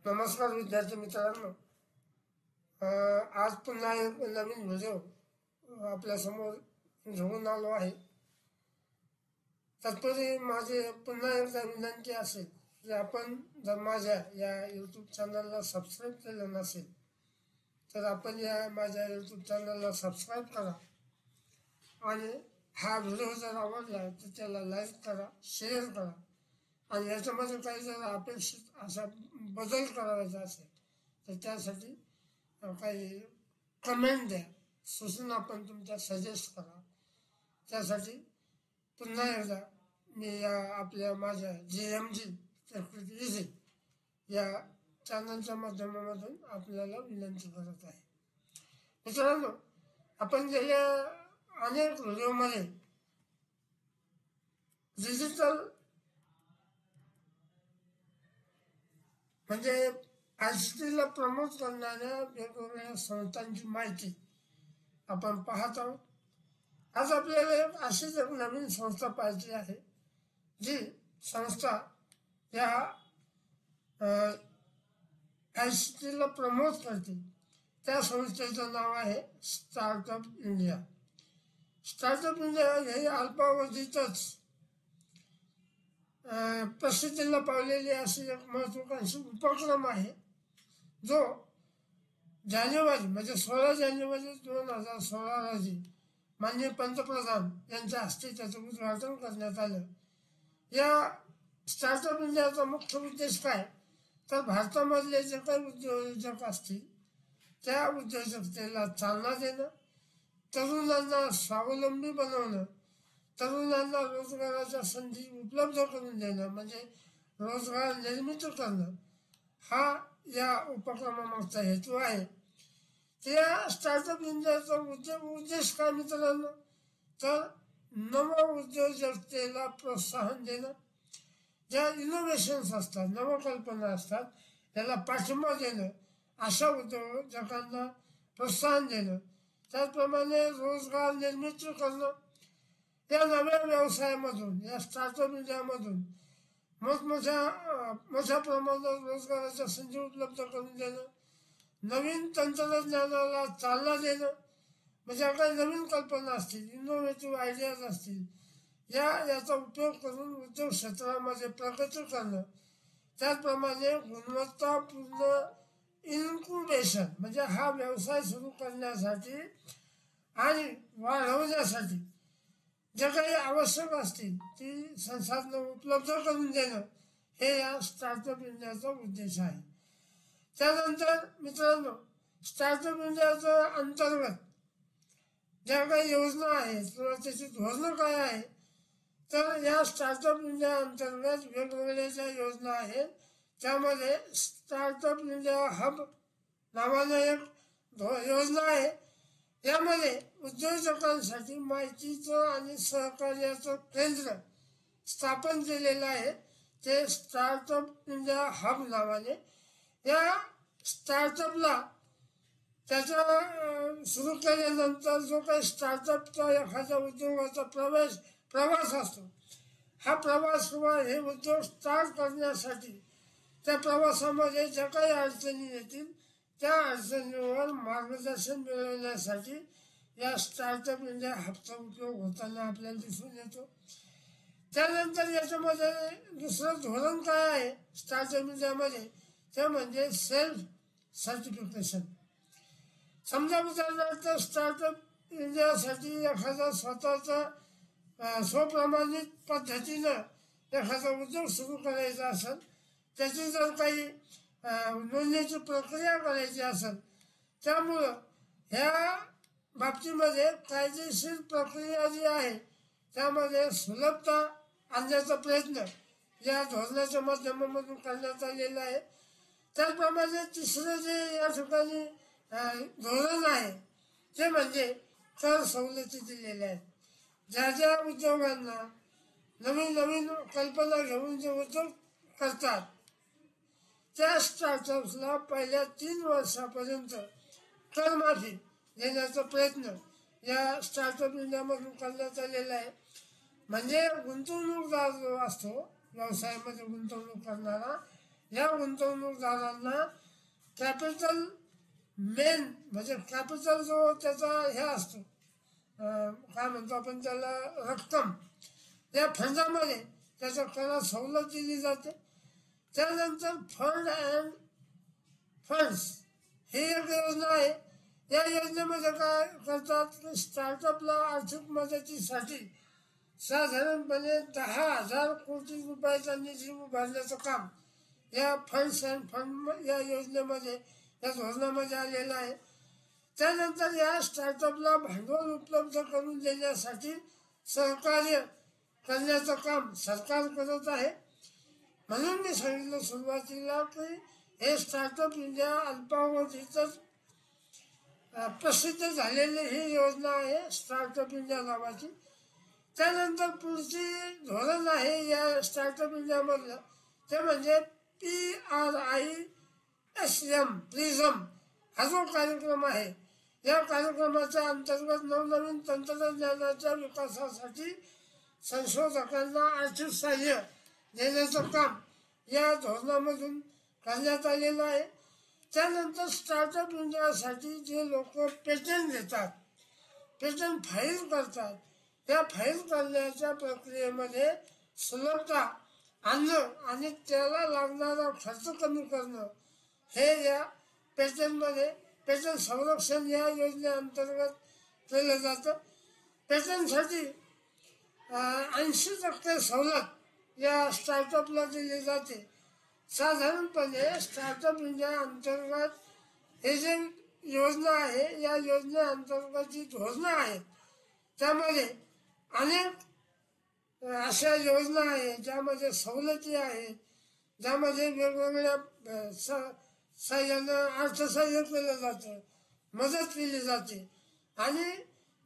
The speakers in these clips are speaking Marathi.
नमस्कार विद्यार्थी मित्रांनो, आज पुन्हा एक नवीन व्हिडिओ आपल्यासमोर घेऊन आलो आहे. तत्पूर्वी माझी पुन्हा एकदा विनंती असेल की आपण जर माझ्या या यूट्यूब चॅनलला सबस्क्राईब केलं नसेल तर आपण या माझ्या यूट्यूब चॅनलला सबस्क्राईब करा आणि हा व्हिडिओ जर आवडला तर त्याला लाईक करा, शेअर करा आणि याच्यामध्ये काही जर अपेक्षित असा बदल करायचा असेल तर त्यासाठी काही कमेंट द्या, सूचना पण तुमच्या सजेस्ट करा. त्यासाठी पुन्हा एकदा मी या आपल्या माझ्या JMG प्रकृती इझी या चॅनलच्या माध्यमामधून आपल्याला विनंती करत आहे. मित्रांनो, आपण गेल्या अनेक व्हिडिओमध्ये डिजिटल म्हणजे ICTला प्रमोट करणाऱ्या वेगवेगळ्या संस्थांची माहिती आपण पाहत आहोत. आज आपल्याला एक अशीच एक नवीन संस्था पाहिजे आहे जी संस्था या ICTला प्रमोट करते. त्या संस्थेचं नाव आहे स्टार्टअप इंडिया. स्टार्टअप इंडिया हे अल्पावधीतच प्रसिद्धीला पावलेली अशी एक महत्वाकांक्षी उपक्रम आहे जो जानेवारी म्हणजे 16 जानेवारी 2016 रोजी माननीय पंतप्रधान यांच्या हस्ते त्याचं उद्घाटन करण्यात आलं. या स्टार्टअप इंडियाचा मुख्य उद्देश काय तर भारतामधले जे काही उद्योजक असतील त्या उद्योजकतेला चालना देणं, तरुणांना स्वावलंबी बनवणं, तरुणांना रोजगाराच्या संधी उपलब्ध करून देणं म्हणजे रोजगार निर्मिती करणं हा या उपक्रमामागचा हेतू आहे. त्या स्टार्टअप इंडियाचा उद्देश काय मित्रांनो तर नव उद्योजकतेला प्रोत्साहन देणं, ज्या इनोव्हेशन्स असतात, नवकल्पना असतात त्याला पाठिंबा देणं, अशा उद्योजकांना प्रोत्साहन देणं, त्याचप्रमाणे रोजगार निर्मिती करणं, या नव्या व्यवसायामधून या स्टार्टअप इंडियामधून मोठ्या प्रमाणात रोजगाराच्या संधी उपलब्ध करून देणं, नवीन तंत्रज्ञानाला चालना देणं म्हणजे काही नवीन कल्पना असतील, इनोव्हेटिव्ह आयडियाज असतील याचा उपयोग करून उद्योग क्षेत्रामध्ये प्रगती करणं, त्याचप्रमाणे गुणवत्तापूर्ण इन्क्युबेशन म्हणजे हा व्यवसाय सुरू करण्यासाठी आणि वाढवण्यासाठी जे काही आवश्यक असतील ती संसाधनं उपलब्ध करून देणं हे या स्टार्टअप इंडियाचा उद्देश आहे. त्यानंतर मित्रांनो, स्टार्टअप इंडियाच्या अंतर्गत ज्या काही योजना आहेत किंवा त्याची धोरणं काय आहे तर या स्टार्टअप इंडिया अंतर्गत वेगवेगळ्या ज्या योजना आहेत त्यामध्ये स्टार्टअप इंडिया हब नावानं एक योजना आहे. यामध्ये उद्योजकांसाठी माहितीचं आणि सहकार्याचं केंद्र स्थापन केलेलं आहे ते स्टार्टअप इंडिया हब नावाने. या स्टार्टअपला त्याच्या सुरू केल्यानंतर जो काही स्टार्टअपचा एखाद्या उद्योगाचा प्रवास असतो, हा प्रवास किंवा हे उद्योग स्टार्ट करण्यासाठी त्या प्रवासामध्ये ज्या काही अडचणी येतील त्या अडचणीवर मार्गदर्शन मिळवण्यासाठी या स्टार्टअप इंडिया हबचा उपयोग होताना आपल्याला दिसून येतो. त्यानंतर याच्यामध्ये दुसरं धोरण काय आहे स्टार्टअप इंडियामध्ये ते म्हणजे सेल्फ सर्टिफिकेशन. समजा उदाहरणार्थ स्टार्टअप इंडियासाठी एखादा स्वतःचा स्वप्रमाणित पद्धतीनं एखादा उद्योग सुरू करायचा असेल, त्याची जर काही नोंदणीची प्रक्रिया करायची असेल, त्यामुळं ह्या बाबतीमध्ये कायदेशीर प्रक्रिया जी आहे त्यामध्ये सुलभता आणण्याचा प्रयत्न या धोरणाच्या माध्यमामधून करण्यात आलेला आहे. त्याचप्रमाणे तिसरं जे या ठिकाणी धोरण आहे ते म्हणजे कर सवलती दिलेल्या आहेत. ज्या ज्या उद्योगांना नवीन नवीन कल्पना घेऊन जे उद्योग करतात त्या स्टार्टअप्सला पहिल्या 3 वर्षापर्यंत करमाफी देण्याचा प्रयत्न या स्टार्टअप इंडियामधून करण्यात आलेला आहे. म्हणजे गुंतवणूकदार जो असतो व्यवसायामध्ये गुंतवणूक करणारा या गुंतवणूकदारांना कॅपिटल मेन म्हणजे कॅपिटल जो त्याचा हे असतो काय म्हणतो आपण त्याला रक्कम या फंडामध्ये त्याच्या करात सवलत दिली जाते. त्यानंतर फंड अँड फंड्स ही एक योजना आहे. या योजनेमध्ये काय करतात की स्टार्टअपला आर्थिक मदतीसाठी साधारणपणे 10,000 कोटी रुपयाचा निधी उभारण्याचं काम या फंड्स अँड फंड या योजनेमध्ये या धोरणामध्ये आलेलं आहे. त्यानंतर या स्टार्टअपला भांडवल उपलब्ध करून देण्यासाठी सहकार्य करण्याचं काम सरकार करत आहे. म्हणून मी सांगितलं सुरुवातीला की हे स्टार्टअप इंडिया अल्पावधीतच प्रसिद्ध झालेली ही योजना आहे स्टार्टअप इंडिया नावाची. त्यानंतर पुढची धोरण आहे या स्टार्टअप इंडियामधलं ते म्हणजे PRISM प्रिझम हा जो कार्यक्रम आहे. या कार्यक्रमाच्या अंतर्गत नवनवीन तंत्रज्ञानाच्या विकासासाठी संशोधकांना आर्थिक सहाय्य देण्याचं काम या धोरणामधून करण्यात आलेलं आहे. त्यानंतर स्टार्टअप इंडियासाठी जे लोक पेटंट घेतात पेटंट फाईल करतात त्या फाईल करण्याच्या प्रक्रियेमध्ये सुलभता आणणं आणि त्याला लागणारा खर्च कमी करणं हे या पेटंटमध्ये पेटंट संरक्षण या योजनेअंतर्गत केलं जातं. पेटंटसाठी 80% सवलत या स्टार्टअपला दिली जाते. साधारणपणे स्टार्टअप इंडिया अंतर्गत हे जे योजना आहे या योजनेअंतर्गत जी धोरणं आहेत त्यामध्ये अनेक अशा योजना आहेत ज्यामध्ये सवलती आहेत, ज्यामध्ये वेगवेगळ्या सहाय्यानं अर्थसहाय्य केलं जातं, मदत केली जाते आणि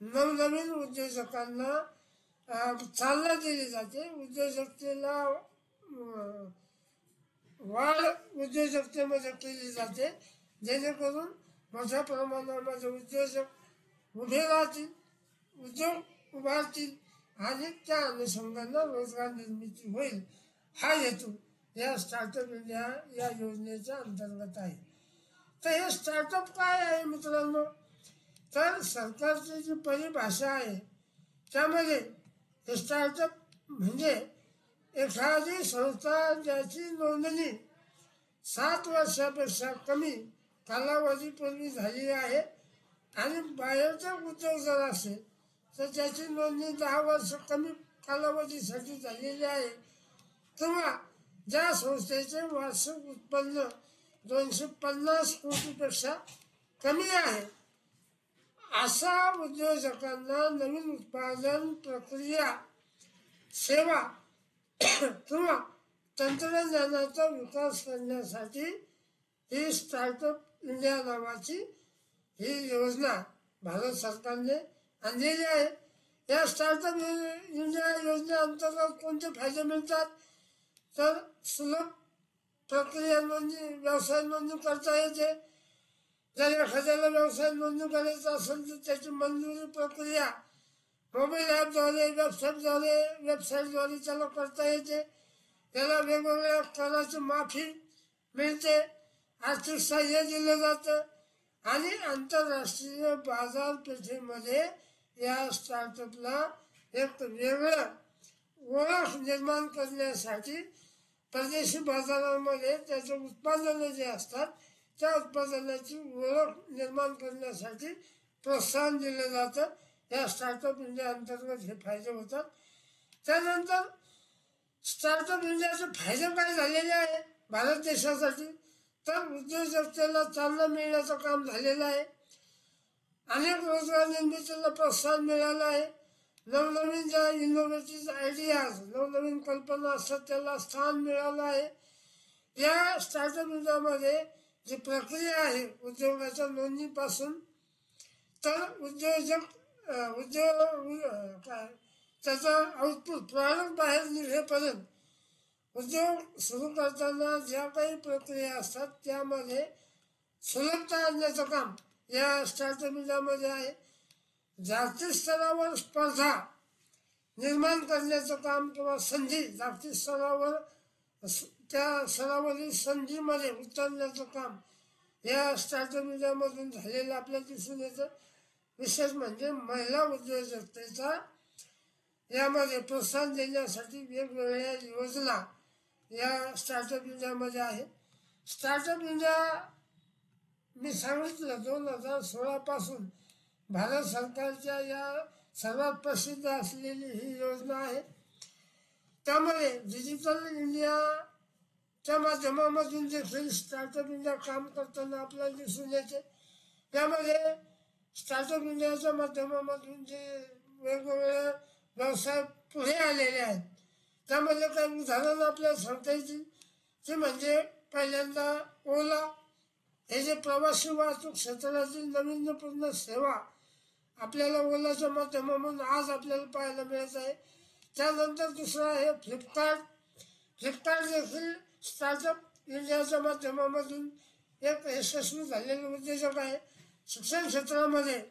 नवनवीन उद्योजकांना चालना दिली जाते. उद्योजकतेला वाढ उद्योजकतेमध्ये केली जाते जेणेकरून मोठ्या प्रमाणामध्ये उद्योजक उभे राहतील, उद्योग उभारतील आणि त्या अनुषंगानं रोजगार निर्मिती होईल. हा हेतू या स्टार्टअप इंडिया या योजनेच्या अंतर्गत आहे. तर हे स्टार्टअप काय आहे मित्रांनो, तर सरकारची जी परिभाषा आहे त्यामध्ये स्टार्टअप म्हणजे एखादी संस्था ज्याची नोंदणी 7 वर्षापेक्षा कमी कालावधीपूर्वी झाली आहे आणि बाहेरचा उद्योग जर असेल तर त्याची नोंदणी 10 वर्ष कमी कालावधीसाठी झालेली आहे किंवा ज्या संस्थेचे वार्षिक उत्पन्न 250 कोटीपेक्षा कमी आहे अशा उद्योजकांना नवीन उत्पादन प्रक्रिया सेवा किंवा तंत्रज्ञानाचा विकास करण्यासाठी ही स्टार्टअप इंडिया नावाची ही योजना भारत सरकारने आणलेली आहे. या स्टार्टअप इंडिया योजनेअंतर्गत कोणते फायदे मिळतात तर सुलभ प्रक्रिया नोंदणी व्यवसाय नोंदणी करता येते. जर एखाद्याला व्यवसाय नोंदणी करायचा असेल तर त्याची मंजुरी प्रक्रिया मोबाईल ॲपद्वारे वेबसाईटद्वारे त्याला करता येते. त्याला वेगवेगळ्या कराची माफी मिळते, आर्थिक सहाय्य दिलं जातं आणि आंतरराष्ट्रीय बाजारपेठेमध्ये या स्टार्टअपला एक वेगळं ओळख निर्माण करण्यासाठी परदेशी बाजारामध्ये त्याचं उत्पादनं जे असतात त्या उत्पादनाची ओळख निर्माण करण्यासाठी प्रोत्साहन दिलं जातं. या स्टार्टअप इंडिया अंतर्गत हे फायदे होतात. त्यानंतर स्टार्टअप इंडियाचे फायदे काय झालेले आहे भारत देशासाठी तर उद्योजकतेला चालना मिळण्याचं काम झालेलं आहे. अनेक रोजगार निर्मितीला प्रोत्साहन मिळालं आहे. नवनवीन ज्या इनोव्हेटिव्ह आयडियाज नवनवीन कल्पना असतात त्याला स्थान मिळालं आहे. या स्टार्टअप इंडियामध्ये जी प्रक्रिया आहे उद्योगाच्या नोंदणीपासून तर उद्योग काय त्याचा आउटपुट प्रॉडक्ट बाहेर निघेपर्यंत उद्योग सुरू करताना ज्या काही प्रक्रिया असतात त्यामध्ये सुलभता आणण्याचं काम या स्टार्टअप इंडियामध्ये आहे. जागतिक स्तरावर स्पर्धा निर्माण करण्याचं काम किंवा संधी जागतिक स्तरावर त्या सरावरील संधीमध्ये उतरण्याचं काम या स्टार्टअप इंडियामधून झालेलं आपल्याला दिसून येतं. विशेष म्हणजे महिला उद्योजकतेचा यामध्ये प्रोत्साहन देण्यासाठी वेगवेगळ्या योजना या स्टार्टअप इंडियामध्ये आहे. स्टार्टअप इंडिया मी सांगितलं 2016 भारत सरकारच्या या सर्वात प्रसिद्ध असलेली ही योजना आहे. त्यामुळे डिजिटल इंडियाच्या माध्यमामधून देखील स्टार्टअप इंडिया काम करताना आपल्याला दिसून येते. त्यामध्ये स्टार्टअप इंडियाच्या माध्यमामधून जे वेगवेगळे व्यवसाय पुढे आलेले आहेत त्यामध्ये काही उदाहरणं आपल्याला सांगता येतील. ते म्हणजे पहिल्यांदा ओला, हे जे प्रवासी वाहतूक क्षेत्रातील नाविन्यपूर्ण सेवा आपल्याला ओलाच्या माध्यमातून आज आपल्याला पाहायला मिळत आहे. त्यानंतर दुसरं आहे फ्लिपकार्ट. फ्लिपकार्ट देखील स्टार्टअप इंडियाच्या माध्यमामधून एक यशस्वी झालेले उद्योजक आहे. शिक्षण क्षेत्रामध्ये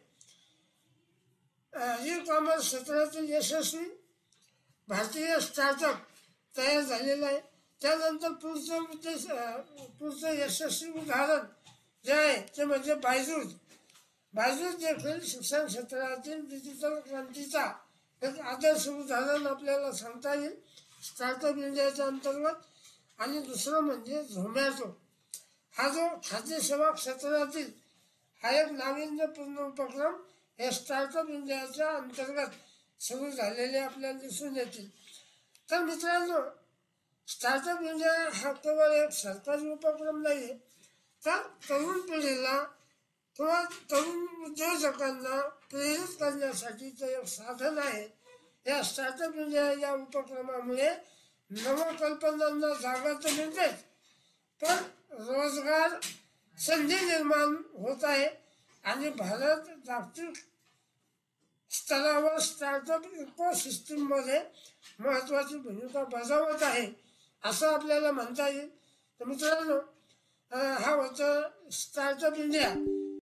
ई कॉमर्स क्षेत्रातील यशस्वी भारतीय स्टार्टअप तयार झालेला आहे. त्यानंतर पुढचं यशस्वी उदाहरण जे आहे ते म्हणजे बायजूस. बायजूस देखील शिक्षण क्षेत्रातील डिजिटल क्रांतीचा एक आदर्श उदाहरण आपल्याला सांगता येईल स्टार्टअप इंडियाच्या अंतर्गत. आणि दुसरं म्हणजे झोमॅटो. हा जो खाद्यसेवा क्षेत्रातील हा एक नाविन्यपूर्ण उपक्रम हे स्टार्टअप इंडियाच्या अंतर्गत सुरू झालेले आपल्याला दिसून येतील. तर मित्रांनो, स्टार्टअप इंडिया हा केवळ एक सरकारी उपक्रम नाही आहे, तर तरुण पिढीला किंवा तरुण उद्योजकांना प्रेरित करण्यासाठीचं एक साधन आहे. या स्टार्टअप इंडिया या उपक्रमामुळे नवकल्पनांना जागा तर मिळतेच, पण रोजगार संधी निर्माण होत आहे आणि भारत जागतिक स्तरावर स्टार्टअप इकोसिस्टीममध्ये महत्त्वाची भूमिका बजावत आहे असं आपल्याला म्हणता येईल. तर मित्रांनो, हा होता स्टार्टअप इंडिया